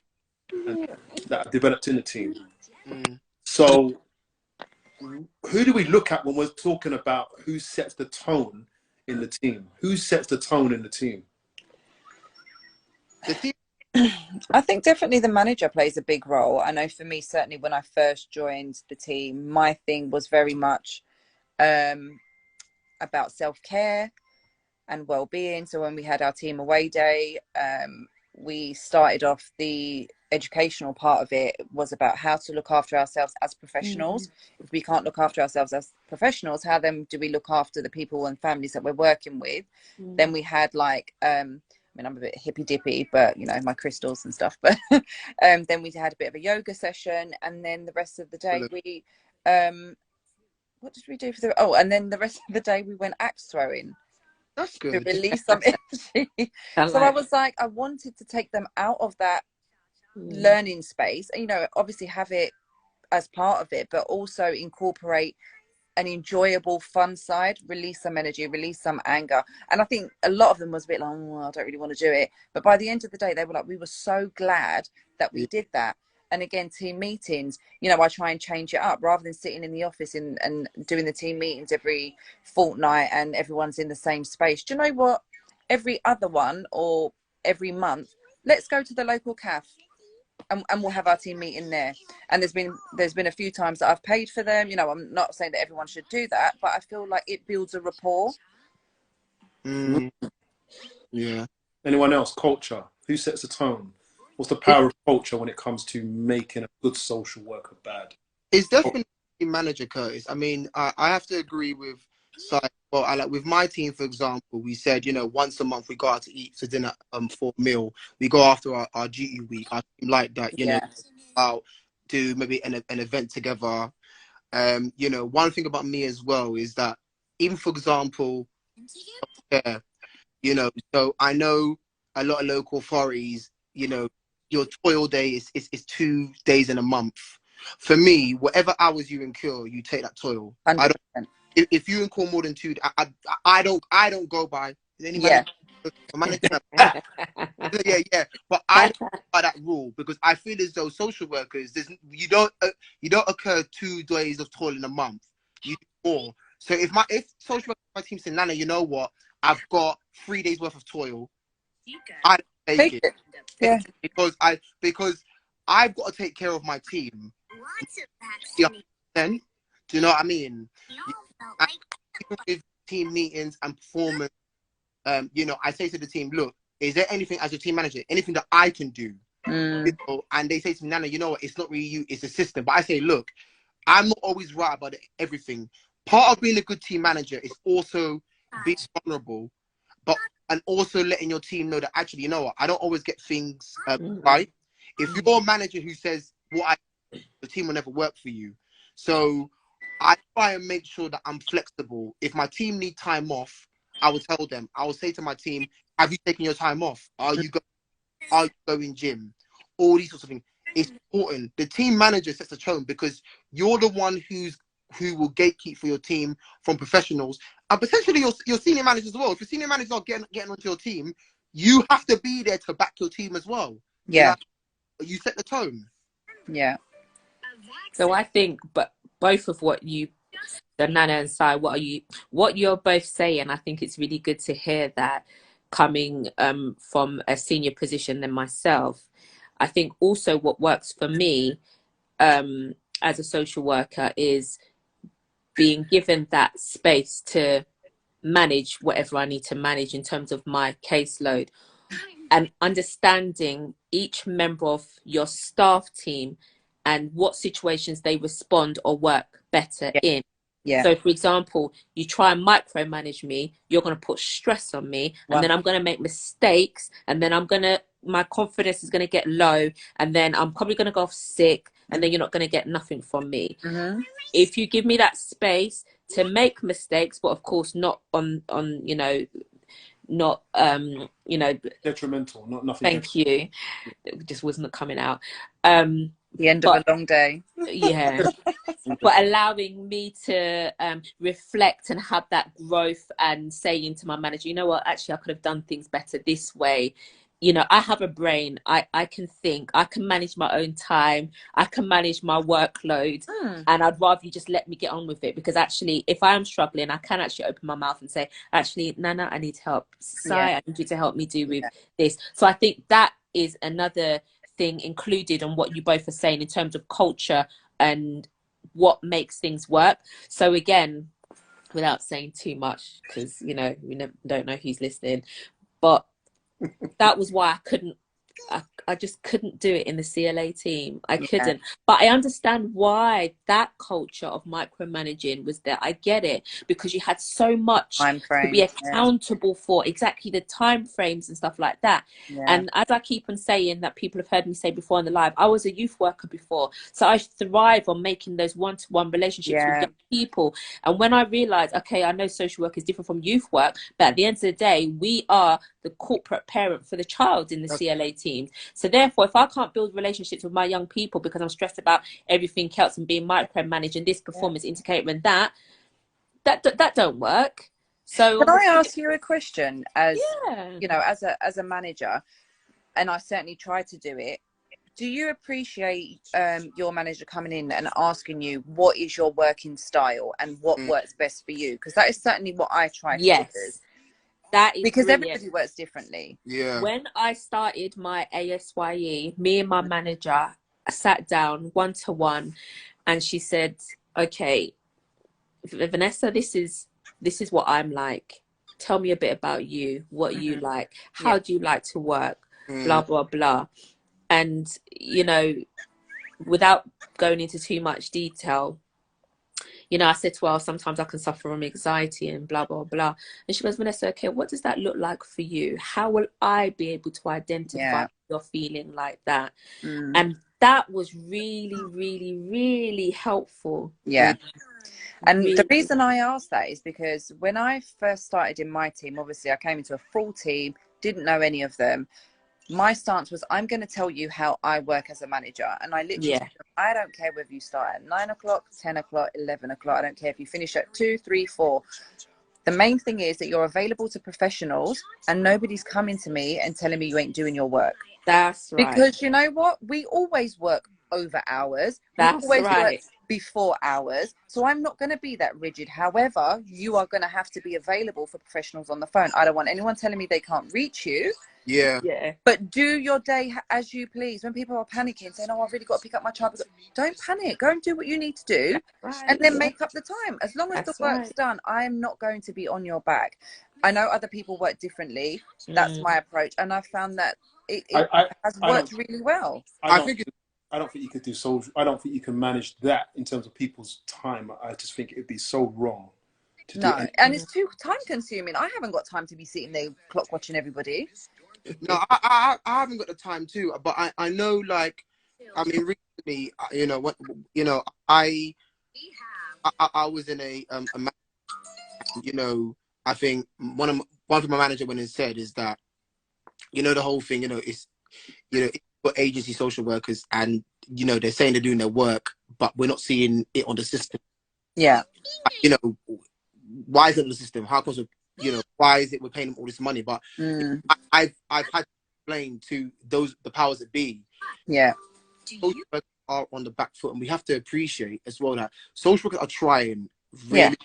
that developed in the team. Mm. So who do we look at when we're talking about who sets the tone in the team? Who sets the tone in the team? The team. I think definitely the manager plays a big role. I know for me, certainly when I first joined the team, my thing was very much about self-care and well-being. So when we had our team away day, we started off, the educational part of it was about how to look after ourselves as professionals. If we can't look after ourselves as professionals, how then do we look after the people and families that we're working with? Then we had like I mean, I'm a bit hippy dippy, but you know, my crystals and stuff. But then we had a bit of a yoga session, and then the rest of the day we what did we do for the and then the rest of the day we went axe throwing. That's To good. release some energy. So I was like, I wanted to take them out of that learning space, and you know, obviously have it as part of it, but also incorporate an enjoyable, fun side, release some energy, release some anger. And I think a lot of them was a bit like, oh, I don't really want to do it. But by the end of the day, they were like, we were so glad that we did that. And again, team meetings, you know, I try and change it up rather than sitting in the office and doing the team meetings every fortnight and everyone's in the same space. Do you know what? Every other one or every month, let's go to the local cafe. And we'll have our team meeting there. And there's been a few times that I've paid for them. You know, I'm not saying that everyone should do that, but I feel like it builds a rapport. Yeah. Anyone else? Culture. Who sets the tone? What's the power of culture when it comes to making a good social worker bad? It's definitely manager, Curtis. I mean, I have to agree with Si. Well, I like with my team, for example, we said, you know, once a month we go out to eat for dinner, for a meal. We go after our duty week. I like that, you know, out do maybe an event together. You know, one thing about me as well is that even, for example, yeah, you know, so I know a lot of local authorities, you know, your toil day is 2 days in a month. For me, whatever hours you incur, you take that toil. 100%. I don't. If you incur more than 2, I don't go by any manager. Yeah. But I don't go by that rule because I feel as though social workers, you don't occur 2 days of toil in a month. You do more. So if social worker my team say, Nana, you know what? I've got 3 days worth of toil. I don't take it. Yeah. Because I've got to take care of my team. Then, do you know what I mean? With team meetings and performance, you know, I say to the team, look, is there anything as a team manager, anything that I can do? You know, and they say to me, Nana, you know what? It's not really you, it's the system. But I say, look, I'm not always right about everything. Part of being a good team manager is also being vulnerable, and also letting your team know that actually, you know what, I don't always get things right. If you're a manager who says the team will never work for you. So I try and make sure that I'm flexible. If my team need time off, I will tell them. I will say to my team, have you taken your time off? Are you going gym? All these sorts of things. It's important. The team manager sets the tone because you're the one who will gatekeep for your team from professionals and potentially your senior managers as well. If your senior manager's not getting onto your team, you have to be there to back your team as well. Yeah. You set the tone. Yeah. So I think, but both of what the Nana and Sai, what you're both saying, I think it's really good to hear that coming from a senior position than myself. I think also what works for me as a social worker is being given that space to manage whatever I need to manage in terms of my caseload, and understanding each member of your staff team and what situations they respond or work better in. Yeah. So, for example, you try and micromanage me, you're going to put stress on me, and then I'm going to make mistakes, and then my confidence is going to get low, and then I'm probably going to go off sick, and then you're not going to get nothing from me. If you give me that space to make mistakes, but of course not on you know, not you know, detrimental, not nothing. Thank you. It just wasn't coming out. The end of a long day. Yeah. for allowing me to reflect and have that growth and saying to my manager, you know what, actually I could have done things better this way. You know, I have a brain. I can think. I can manage my own time. I can manage my workload. And I'd rather you just let me get on with it, because actually, if I'm struggling, I can actually open my mouth and say, actually, Nana, I need help. Sai, I need you to help me do with this. So I think that is another thing included on what you both are saying in terms of culture and what makes things work. So again, without saying too much, because, you know, we don't know who's listening, but that was why I just couldn't do it in the CLA team. I couldn't. But I understand why that culture of micromanaging was there. I get it, because you had so much Time frame, to be accountable for, exactly the time frames and stuff like that. And as I keep on saying, that people have heard me say before in the live, I was a youth worker before, so I thrive on making those one-to-one relationships with young people. And when I realized, okay, I know social work is different from youth work, but at the end of the day, we are the corporate parent for the child in the CLA teams. So therefore, if I can't build relationships with my young people because I'm stressed about everything else and being micromanaged and this performance indicator and that don't work. So can I ask you a question, as you know, as a manager, and I certainly try to do it, do you appreciate your manager coming in and asking you what is your working style and what works best for you? Because that is certainly what I try to do. That is because brilliant. Everybody works differently. When I started my ASYE, me and my manager sat down one-to-one, and she said, okay, Vanessa, this is what I'm like. Tell me a bit about you, what you like, how do you like to work, blah, blah, blah. And, you know, without going into too much detail, you know, I said to her, sometimes I can suffer from anxiety and blah, blah, blah. And she goes, Vanessa, okay, what does that look like for you? How will I be able to identify you're feeling like that? And that was really, really, really helpful. And the reason I asked that is because when I first started in my team, obviously I came into a full team, didn't know any of them. My stance was, I'm going to tell you how I work as a manager. And I literally said, I don't care whether you start at 9 o'clock, 10 o'clock, 11 o'clock. I don't care if you finish at 2, 3, 4. The main thing is that you're available to professionals and nobody's coming to me and telling me you ain't doing your work. That's right. Because you know what? We always work over hours. That's we always right. work before hours. So I'm not going to be that rigid. However, you are going to have to be available for professionals on the phone. I don't want anyone telling me they can't reach you. But do your day as you please. When people are panicking, saying, oh, I've really got to pick up my child, don't panic. Go and do what you need to do, and then make up the time. As long as the work's done, I am not going to be on your back. I know other people work differently. That's my approach, and I've found that it has worked really well. I don't think you could do social. I don't think you can manage that in terms of people's time. I just think it'd be so wrong to do anything. And it's too time consuming. I haven't got time to be sitting there clock watching everybody. No, I haven't got the time too, but I know, like, I mean, recently, you know, what, you know, I was in a you know, I think one thing my manager went and said is that, you know, the whole thing, you know, it's, you know, for agency social workers, and, you know, they're saying they're doing their work, but we're not seeing it on the system. You know, why isn't the system? How come, you know, why is it we're paying them all this money? But I've had to explain to the powers that be. Social workers are on the back foot, and we have to appreciate as well that social workers are trying really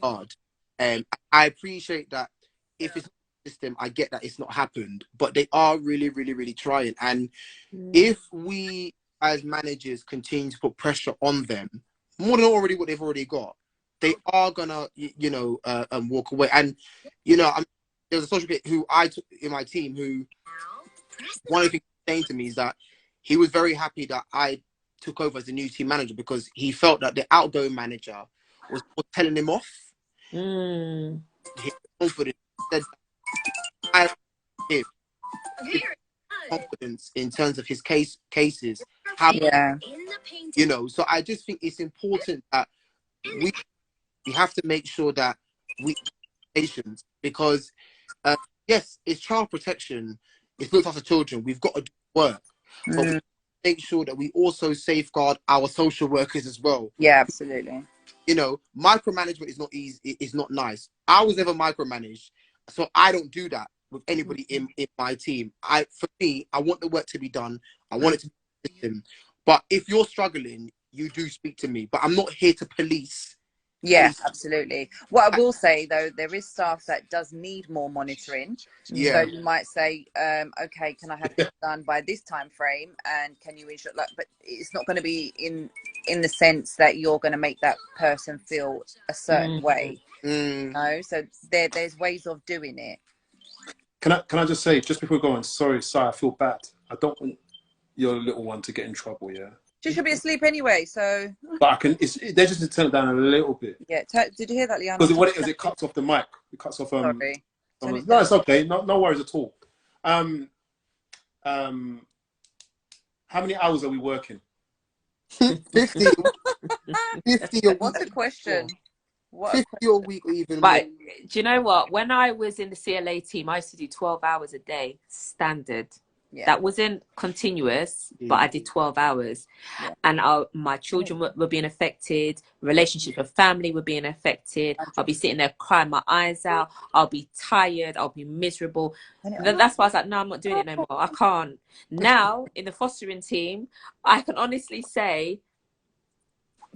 hard. And I appreciate that. If it's not the system, I get that it's not happened, but they are really, really, really trying. And if we as managers continue to put pressure on them, more than already what they've already got, they are gonna, you know, walk away. And, you know, there was a social worker who I took in my team who, one of the things he was saying to me is that he was very happy that I took over as the new team manager, because he felt that the outgoing manager was telling him off. His confidence, said I give confidence in terms of his cases. You know, so I just think it's important that we have to make sure that we patients, because yes, it's child protection, it's looked after children, we've got to do work, but we make sure that we also safeguard our social workers as well. Yeah, absolutely. You know, micromanagement is not easy. It's not nice. I was never micromanaged, so I don't do that with anybody in my team. For me, I want the work to be done. I want it to be consistent. But if you're struggling, you do speak to me. But I'm not here to police. Yeah, absolutely. What I will say though, there is staff that does need more monitoring. Yeah. So you might say, okay, can I have this done by this time frame, and can you ensure, like, but it's not going to be in the sense that you're going to make that person feel a certain way. No, so there's ways of doing it. Can I just say, just before we go on, sorry, Si, I feel bad. I don't want your little one to get in trouble, yeah? She should be asleep anyway, so. But I can, they just need to turn it down a little bit. Yeah, did you hear that, Leanna? Because what it is, it cuts off the mic. It cuts off, Sorry. no, it's okay. No worries at all. How many hours are we working? 50. 50 a What's the week. question? 50 a week or even But more. do you know what? When I was in the CLA team, I used to do 12 hours a day, standard. Yeah. That wasn't continuous, but I did 12 hours. Yeah. And my children were being affected. Relationships with family were being affected. I'll be sitting there crying my eyes out. I'll be tired. I'll be miserable. That's why I was like, no, I'm not doing it no more. I can't. Now, in the fostering team, I can honestly say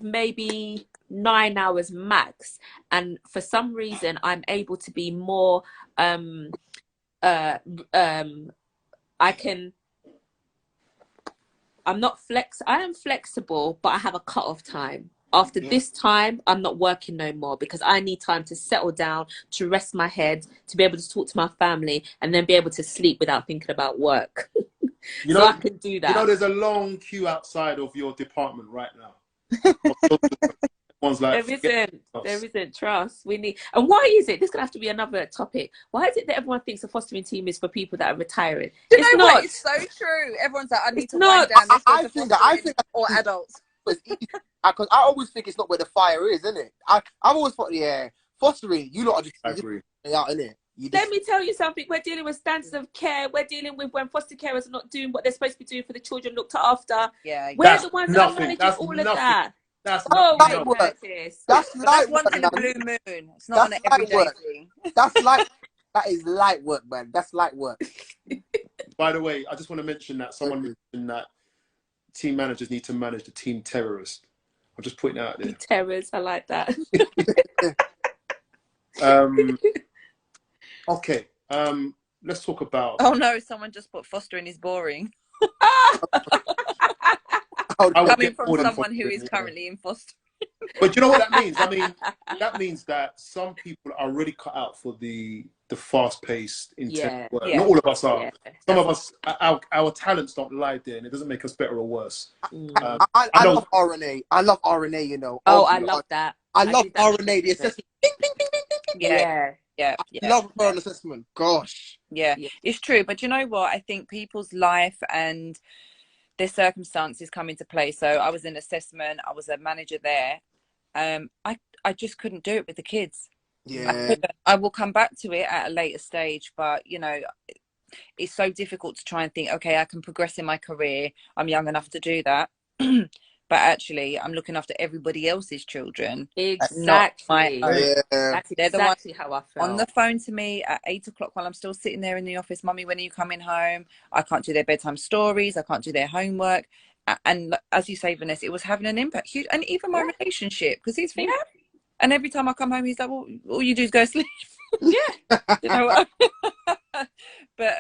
maybe 9 hours max. And for some reason, I'm able to be more... I am flexible, but I have a cut-off time. After this time, I'm not working no more because I need time to settle down, to rest my head, to be able to talk to my family, and then be able to sleep without thinking about work. So I can do that. You know, there's a long queue outside of your department right now. One's like, there isn't trust. We need, and why is it? This could have to be another topic. Why is it that everyone thinks a fostering team is for people that are retiring? Do you know what? It's so true. Everyone's like, I need to wind down. I think that or adults. Because I always think it's not where the fire is, isn't it? I've always thought, fostering, you lot are just out, innit? Let me tell you something. We're dealing with standards of care. We're dealing with when foster carers are not doing what they're supposed to be doing for the children looked after. Yeah, we're the ones that are managing all of that. That's light work. That's light once in a blue moon. It's not an everyday thing. That is light work, man. That's light work. By the way, I just want to mention that someone mentioned that team managers need to manage the team terrorist. I'm just putting it out there. Terrorists, I like that. Okay. Let's talk about. Oh no! Someone just put fostering is boring. Coming from someone who is currently in foster. But you know what that means? I mean, that means that some people are really cut out for the fast-paced, intense work. Not all of us are. Some of us, our talents don't lie there, and it doesn't make us better or worse. I love RNA. I love RNA. You know. I love that. I love RNA. The assessment. Ding, ding, ding, ding, ding, ding. Yeah. I love referral assessment. Gosh. Yeah, it's true. But you know what? I think people's life and their circumstances come into play. So I was in assessment. I was a manager there. I just couldn't do it with the kids. Yeah. I will come back to it at a later stage, but you know, it's so difficult to try and think, okay, I can progress in my career. I'm young enough to do that. But actually, I'm looking after everybody else's children. Exactly. That's exactly how I felt. On the phone to me at 8 o'clock while I'm still sitting there in the office. Mummy, when are you coming home? I can't do their bedtime stories. I can't do their homework. And as you say, Vanessa, it was having an impact. Huge. And even my relationship, because he's thinking, and every time I come home, he's like, well, all you do is go sleep. Yeah. You know what? But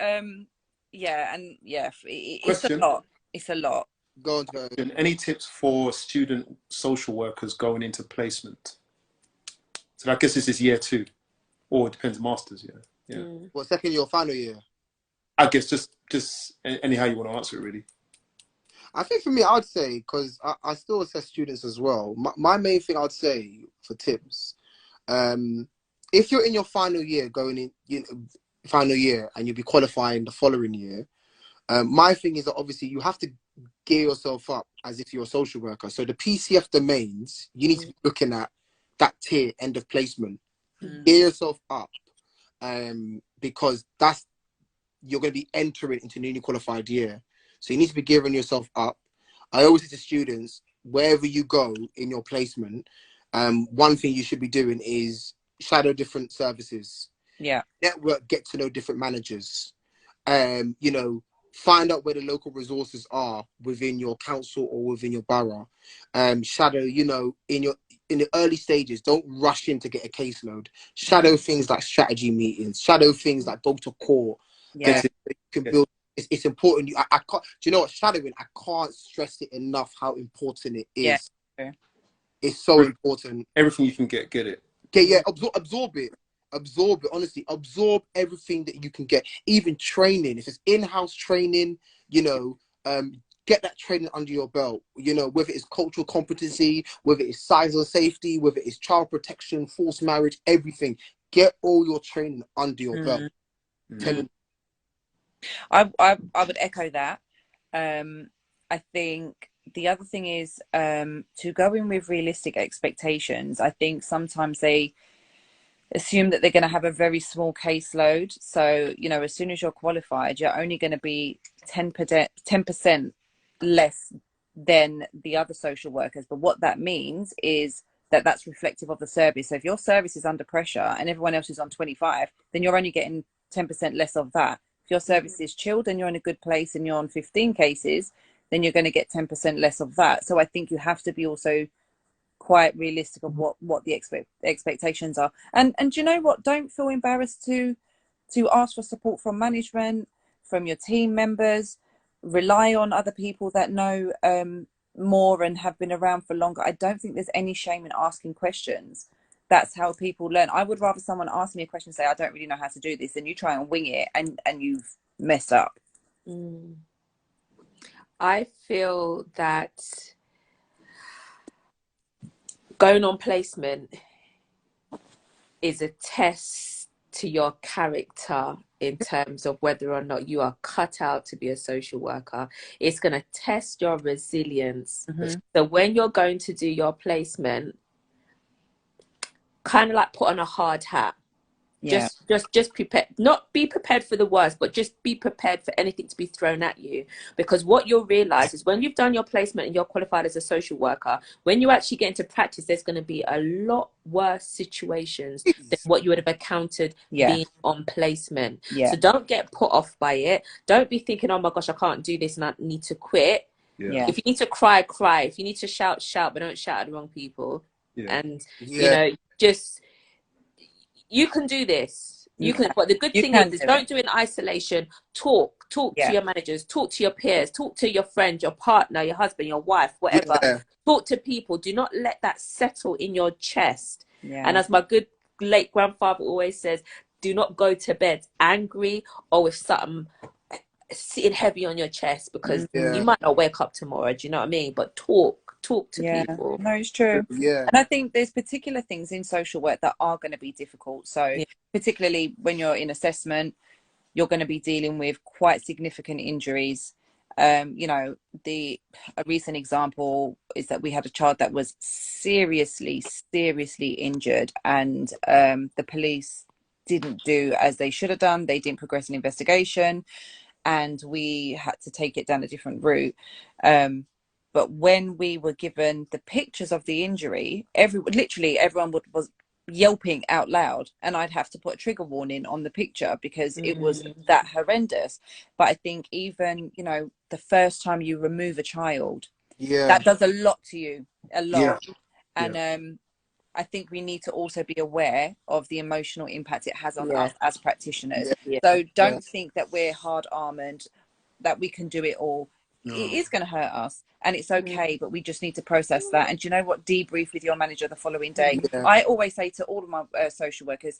it's a lot. It's a lot. Go on. Any tips for student social workers going into placement? So I guess this is year 2, or it depends, masters. Yeah. What, second year or final year? I guess just anyhow you want to answer it, really. I think for me, I'd say, because I still assess students as well. My main thing I'd say for tips, if you're in your final year, final year, and you'll be qualifying the following year, my thing is that obviously you have to gear yourself up as if you're a social worker. So the PCF domains, you need to be looking at that tier, end of placement. Gear yourself up, because you're going to be entering into newly qualified year. So you need to be gearing yourself up. I always say to students, wherever you go in your placement, one thing you should be doing is shadow different services, Yeah. network, get to know different managers, you know, find out where the local resources are within your council or within your borough. Shadow, you know, in the early stages, don't rush in to get a caseload. Shadow things like strategy meetings, shadow things like go to court. Yeah. You can build. It's important. I can't. Do you know what, shadowing? I can't stress it enough how important it Yeah. is. It's so important. Everything you can get it. Okay, yeah, absorb it. Absorb it, honestly. Absorb everything that you can get. Even training. If it's in-house training, you know, get that training under your belt. You know, whether it's cultural competency, whether it's size and safety, whether it's child protection, forced marriage, everything. Get all your training under your belt. I would echo that. I think the other thing is to go in with realistic expectations. I think sometimes they assume that they're going to have a very small caseload. So, you know, as soon as you're qualified, you're only going to be 10% less than the other social workers. But what that means is that that's reflective of the service. So if your service is under pressure and everyone else is on 25, then you're only getting 10% less of that. If your service is chilled and you're in a good place and you're on 15 cases, then you're going to get 10% less of that. So I think you have to be also quite realistic of what the expectations are. And you know what? Don't feel embarrassed to ask for support from management, from your team members. Rely on other people that know more and have been around for longer. I don't think there's any shame in asking questions. That's how people learn. I would rather someone ask me a question and say, I don't really know how to do this, than you try and wing it and you've messed up. I feel that going on placement is a test to your character in terms of whether or not you are cut out to be a social worker. It's going to test your resilience. So when you're going to do your placement, kind of like put on a hard hat. Yeah. Just prepare, not be prepared for the worst, but just be prepared for anything to be thrown at you. Because what you'll realize is when you've done your placement and you're qualified as a social worker, when you actually get into practice, there's going to be a lot worse situations than what you would have encountered being on placement. So don't get put off by it. Don't be thinking, oh my gosh, I can't do this and I need to quit. If you need to cry, cry. If you need to shout, shout, but don't shout at the wrong people. And you know, just, you can do this. You can. But the good thing is don't do it in isolation. Talk to your managers, talk to your peers, talk to your friend, your partner, your husband, your wife, whatever. Talk to people. Do not let that settle in your chest. And as my good late grandfather always says, do not go to bed angry or with something sitting heavy on your chest, because you might not wake up tomorrow. Do you know what I mean? But talk to people. No, it's true. And I think there's particular things in social work that are going to be difficult. So particularly when you're in assessment, you're going to be dealing with quite significant injuries. You know, a recent example is that we had a child that was seriously injured, and the police didn't do as they should have done. They didn't progress an investigation, and we had to take it down a different route. But when we were given the pictures of the injury, literally everyone was yelping out loud, and I'd have to put a trigger warning on the picture because it was that horrendous. But I think even, you know, the first time you remove a child, that does a lot to you, a lot. And I think we need to also be aware of the emotional impact it has on us as practitioners. So don't think that we're hard armored, that we can do it all. It is going to hurt us, and it's okay, but we just need to process that. And do you know what? Debrief with your manager the following day. I always say to all of my social workers,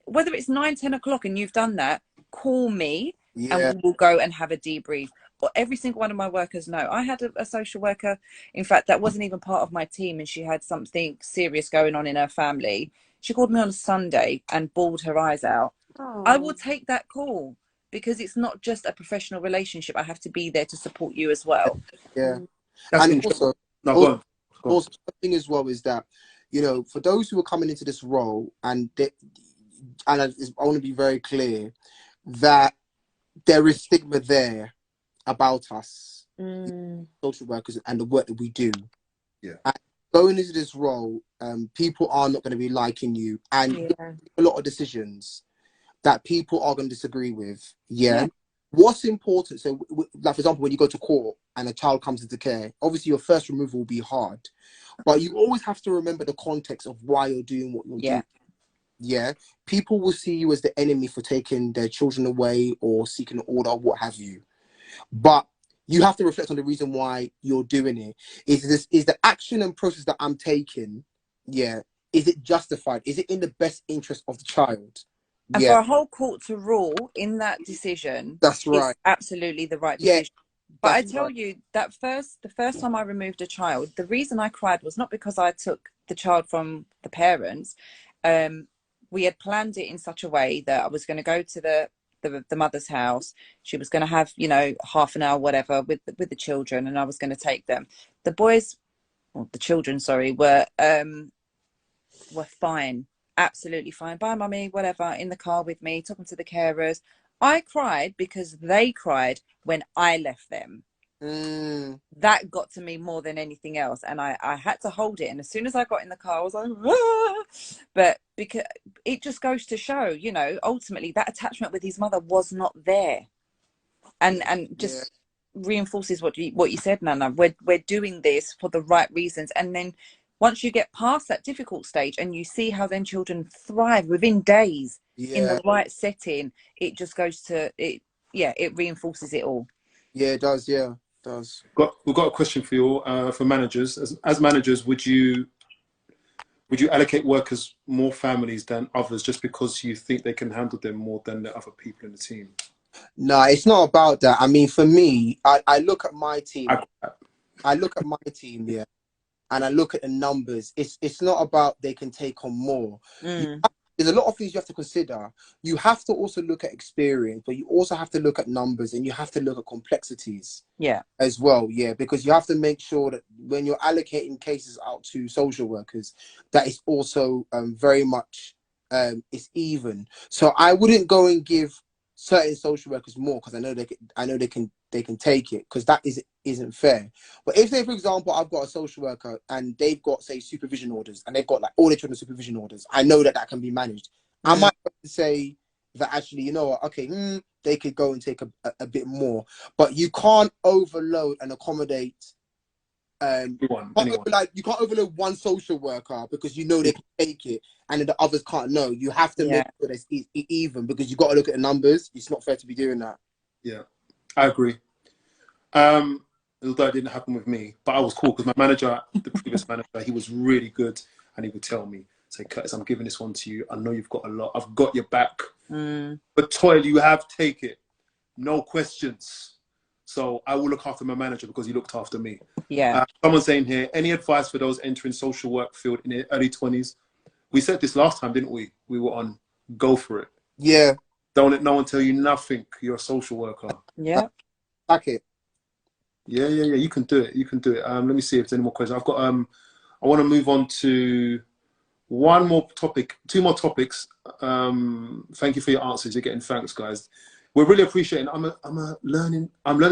whether it's 9-10 o'clock and you've done that, call me and we will go and have a debrief. Or every single one of my workers know. I had a social worker, in fact, that wasn't even part of my team, and she had something serious going on in her family. She called me on a Sunday and bawled her eyes out. I will take that call, because it's not just a professional relationship. I have to be there to support you as well. And also, the thing as well is that, you know, for those who are coming into this role, and I want to be very clear that there is stigma there about us, social workers, and the work that we do. Yeah. And going into this role, people are not going to be liking you, and a lot of decisions that people are going to disagree with. Yeah. What's important? So, like for example, when you go to court and a child comes into care, obviously your first removal will be hard, but you always have to remember the context of why you're doing what you're doing. Yeah, people will see you as the enemy for taking their children away or seeking an order, what have you. But you have to reflect on the reason why you're doing it. Is the action and process that I'm taking, is it justified? Is it in the best interest of the child? And for a whole court to rule in that decision, that's right. It's absolutely the right decision. But I tell you that the first time I removed a child, the reason I cried was not because I took the child from the parents. We had planned it in such a way that I was going to go to the mother's house. She was going to have, you know, half an hour, whatever, with the children, and I was going to take them. The boys, or the children, sorry, were fine, absolutely fine. Bye, mummy, whatever. In the car with me, took them to the carers. I cried because they cried when I left them. That got to me more than anything else, and I had to hold it. And as soon as I got in the car, I was like, ah! But because it just goes to show, you know, ultimately that attachment with his mother was not there, and just reinforces what you said, Nana. We're doing this for the right reasons, and then once you get past that difficult stage and you see how then children thrive within days in the right setting, it just goes to it. Yeah, it reinforces it all. Yeah, it does. Yeah. We've got a question for you all, for managers. As managers, would you allocate workers more families than others just because you think they can handle them more than the other people in the team? No, it's not about that. I mean, for me, I look at my team. I look at my team, and I look at the numbers. It's not about they can take on more. There's a lot of things you have to consider. You have to also look at experience, but you also have to look at numbers, and you have to look at complexities as well. Yeah, because you have to make sure that when you're allocating cases out to social workers, that it's also very much it's even. So I wouldn't go and give certain social workers more because I know they can take it, because that isn't fair. But if, say, for example, I've got a social worker and they've got, say, supervision orders, and they've got like all their children's supervision orders, I know that can be managed. I might say that actually, you know what, okay, they could go and take a bit more, but you can't overload and accommodate. You can't overload one social worker because you know they can take it, and then the others can't. No, you have to make sure that it's even, because you got to look at the numbers. It's not fair to be doing that. Yeah, I agree. Although it didn't happen with me, but I was cool because my manager, the previous manager, he was really good, and he would tell me, say, Curtis, I'm giving this one to you. I know you've got a lot. I've got your back. But toil, you have, take it. No questions. So I will look after my manager because he looked after me. Yeah. Someone's saying here, any advice for those entering social work field in their early 20s? We said this last time, didn't we? We were on go for it. Yeah. Don't let no one tell you nothing. You're a social worker. Yeah. Back it. Yeah. You can do it. You can do it. Let me see if there's any more questions. I've got. I want to move on to one more topic, two more topics. Thank you for your answers. You're getting thanks, guys. We're really appreciating. I'm learning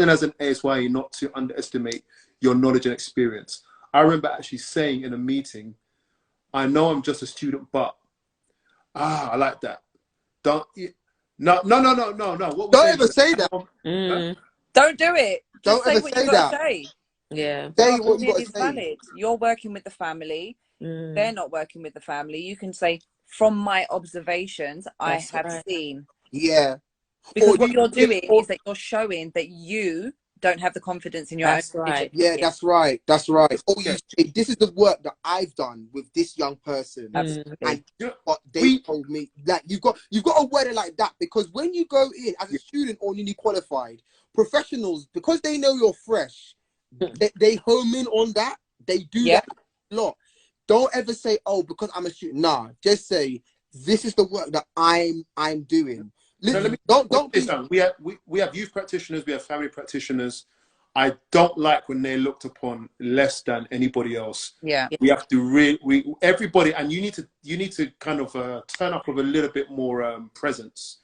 as an ASYE not to underestimate your knowledge and experience. I remember actually saying in a meeting, I know I'm just a student, but I like that. No. What don't ever say that. Don't do it. Just say what you got to say. Yeah. Say what you got to It's say. valid. You're working with the family. They're not working with the family. You can say, from my observations, I have seen. Yeah. Because what you're doing is that you're showing that you don't have the confidence in your own decision. Yeah, that's right. Or you say, this is the work that I've done with this young person. Absolutely. And what they told me, that you've got to word it like that, because when you go in as a student or newly qualified, professionals, because they know you're fresh, they home in on that. They do that a lot. Don't ever say, oh, because I'm a student. Nah, just say, this is the work that I'm doing. Listen, don't be... We have youth practitioners, we have family practitioners. I don't like when they're looked upon less than anybody else. Yeah. We have to everybody, and you need to kind of turn up with a little bit more presence.